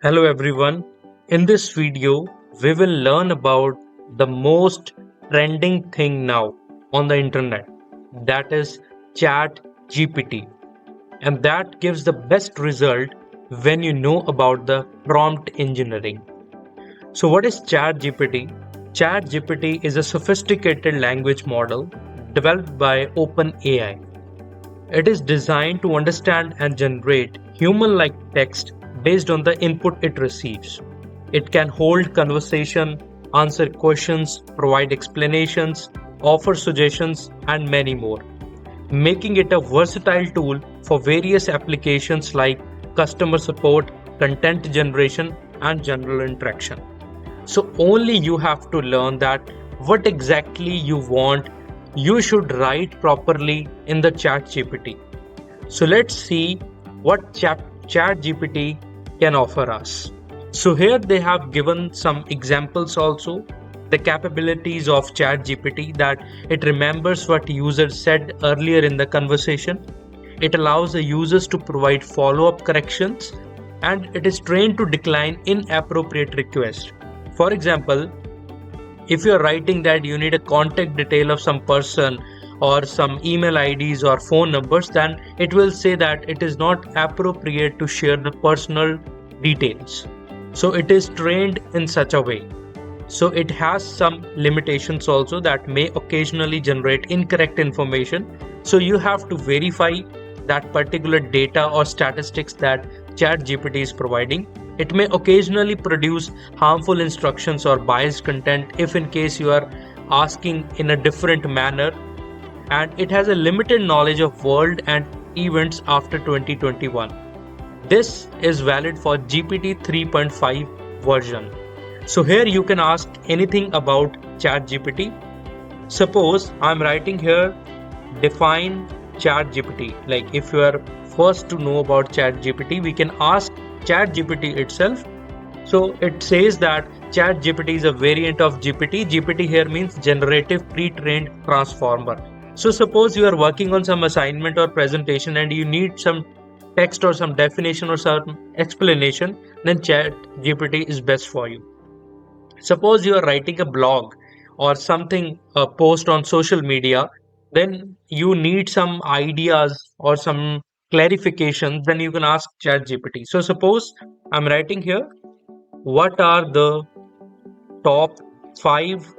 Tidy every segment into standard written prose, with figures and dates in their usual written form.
Hello everyone. In this video, we will learn about the most trending thing now on the internet, that is ChatGPT. And that gives the best result when you know about the prompt engineering. So what is ChatGPT? ChatGPT is a sophisticated language model developed by OpenAI. It is designed to understand and generate human-like text based on the input it receives. It can hold conversation, answer questions, provide explanations, offer suggestions, and many more, making it a versatile tool for various applications like customer support, content generation, and general interaction. So only you have to learn that what exactly you want you should write properly in the chat GPT. So let's see what chat GPT can offer us. So here they have given some examples also. The capabilities of chat GPT, that it remembers what users said earlier in the conversation. It allows the users to provide follow-up corrections, and it is trained to decline inappropriate requests. For example, if you're writing that you need a contact detail of some person or some email IDs or phone numbers, then it will say that it is not appropriate to share the personal details. So it is trained in such a way. So it has some limitations also, that may occasionally generate incorrect information. So you have to verify that particular data or statistics that ChatGPT is providing. It may occasionally produce harmful instructions or biased content if in case you are asking in a different manner, and it has a limited knowledge of world and events after 2021. This is valid for GPT 3.5 version. So here you can ask anything about ChatGPT. Suppose I'm writing here define ChatGPT. Like if you are first to know about ChatGPT, we can ask ChatGPT itself. So it says that ChatGPT is a variant of GPT. GPT here means Generative Pre-trained Transformer. So suppose you are working on some assignment or presentation and you need some text or some definition or some explanation, then ChatGPT is best for you. Suppose you are writing a blog or something, a post on social media, then you need some ideas or some clarifications, then you can ask ChatGPT. So suppose I'm writing here, what are the top 5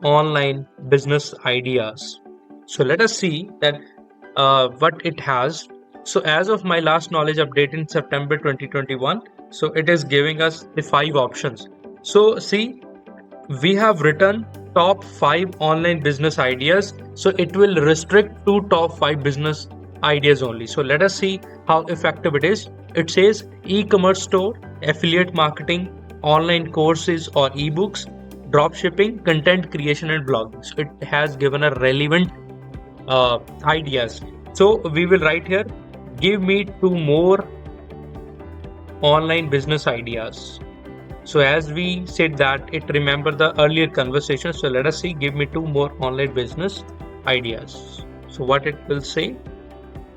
online business ideas? So let us see that what it has. So as of my last knowledge update in September 2021, so it is giving us the 5 options. So see, we have written top 5 online business ideas, so it will restrict to top 5 business ideas only. So let us see how effective it is. It says e-commerce store, affiliate marketing, online courses or ebooks, drop shipping, content creation and blogging. So it has given a relevant ideas. So we will write here, give me 2 more online business ideas. So as we said that it remember the earlier conversation, so let us see, give me 2 more online business ideas. So what it will say,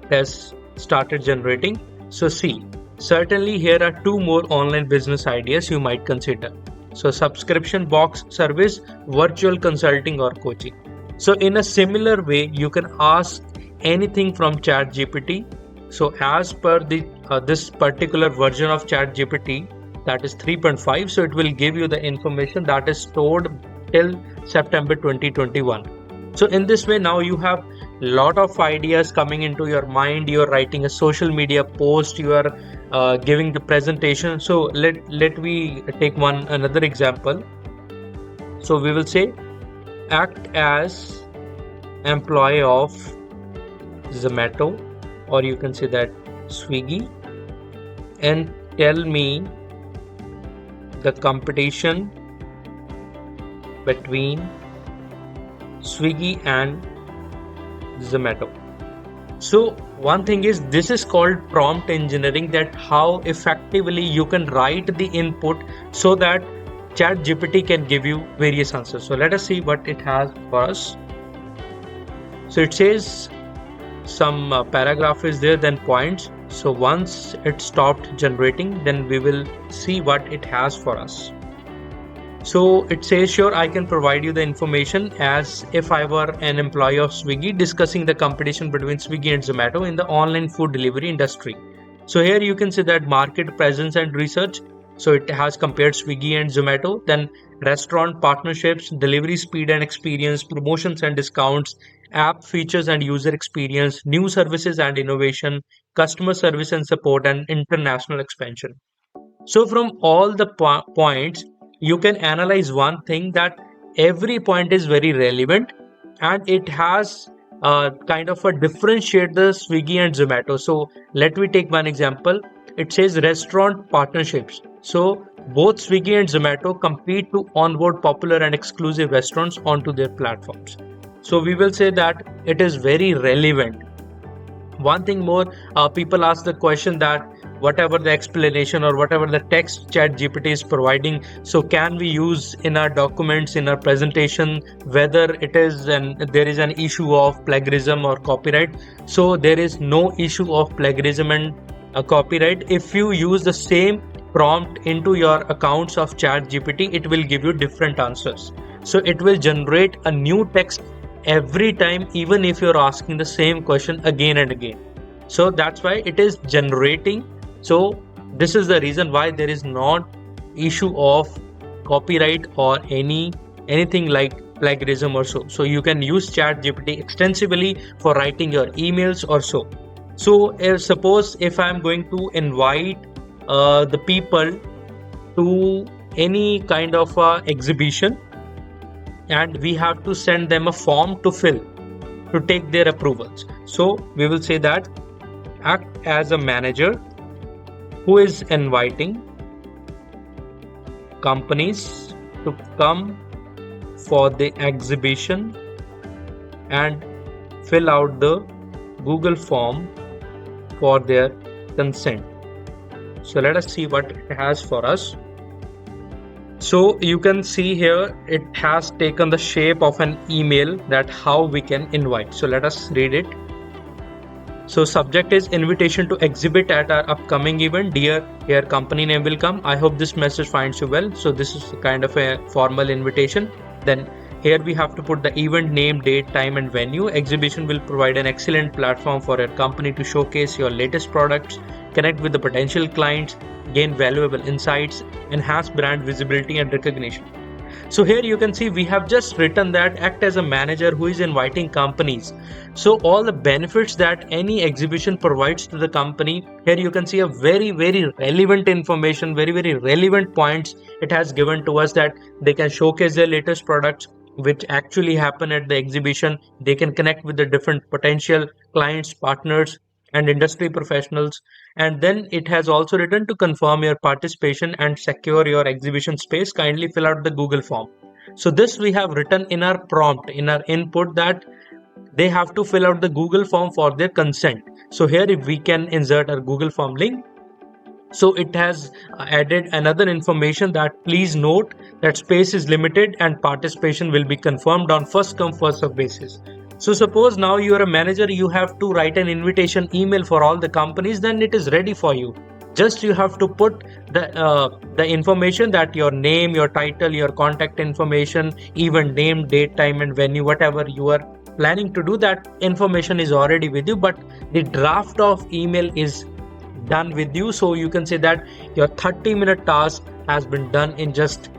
has started generating. So see, certainly here are 2 more online business ideas you might consider. So subscription box service, virtual consulting or coaching. So in a similar way, you can ask anything from ChatGPT. So as per the this particular version of ChatGPT, that is 3.5, so it will give you the information that is stored till September 2021. So in this way, now you have lot of ideas coming into your mind. You are writing a social media post, you are giving the presentation. So let we take another example. So we will say, act as employee of Zomato, or you can say that Swiggy, and tell me the competition between Swiggy and Zomato. So one thing is, this is called prompt engineering, that how effectively you can write the input so that ChatGPT can give you various answers. So let us see what it has for us. So it says some paragraph is there, then points. So once it stopped generating, then we will see what it has for us. So it says, sure, I can provide you the information as if I were an employee of Swiggy discussing the competition between Swiggy and Zomato in the online food delivery industry. So here you can see that market presence and research. So it has compared Swiggy and Zomato, then restaurant partnerships, delivery speed and experience, promotions and discounts, app features and user experience, new services and innovation, customer service and support, and international expansion. So from all the points, you can analyze one thing, that every point is very relevant and it has kind of a differentiate the Swiggy and Zomato. So let me take one example. It says restaurant partnerships. So both Swiggy and Zomato compete to onboard popular and exclusive restaurants onto their platforms. So we will say that it is very relevant. One thing more, people ask the question that whatever the explanation or whatever the text chat GPT is providing, so can we use in our documents, in our presentation, whether it is there is an issue of plagiarism or copyright. So there is no issue of plagiarism and copyright. If you use the same prompt into your accounts of chat GPT, it will give you different answers. So it will generate a new text every time, even if you're asking the same question again and again. So that's why it is generating. So this is the reason why there is not issue of copyright or anything like plagiarism or so. So you can use chat GPT extensively for writing your emails or so. So suppose if I'm going to invite the people to any kind of exhibition, and we have to send them a form to fill to take their approvals. So we will say that act as a manager who is inviting companies to come for the exhibition and fill out the Google form for their consent. So let us see what it has for us. So you can see here it has taken the shape of an email, that how we can invite. So let us read it. So subject is invitation to exhibit at our upcoming event. Dear, here company name will come. I hope this message finds you well. So this is kind of a formal invitation. Then here we have to put the event name, date, time and venue. Exhibition will provide an excellent platform for your company to showcase your latest products, connect with the potential clients, gain valuable insights, enhance brand visibility and recognition. So here you can see we have just written that act as a manager who is inviting companies. So all the benefits that any exhibition provides to the company, here you can see a very relevant information, very relevant points it has given to us, that they can showcase their latest products which actually happen at the exhibition. They can connect with the different potential clients, partners and industry professionals. And then it has also written to confirm your participation and secure your exhibition space, kindly fill out the Google form. So this we have written in our prompt, in our input, that they have to fill out the Google form for their consent. So here if we can insert our Google form link. So it has added another information that please note that space is limited and participation will be confirmed on first come first serve basis. So suppose now you are a manager, you have to write an invitation email for all the companies, then it is ready for you. Just you have to put the information, that your name, your title, your contact information, event name, date, time and venue, whatever you are planning to do, that information is already with you, but the draft of email is done with you. So you can say that your 30-minute task has been done in just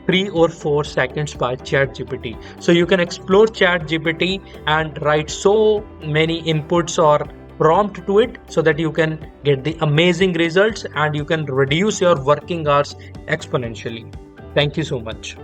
3 or 4 seconds by ChatGPT. So you can explore ChatGPT and write so many inputs or prompt to it, so that you can get the amazing results and you can reduce your working hours exponentially. Thank you so much.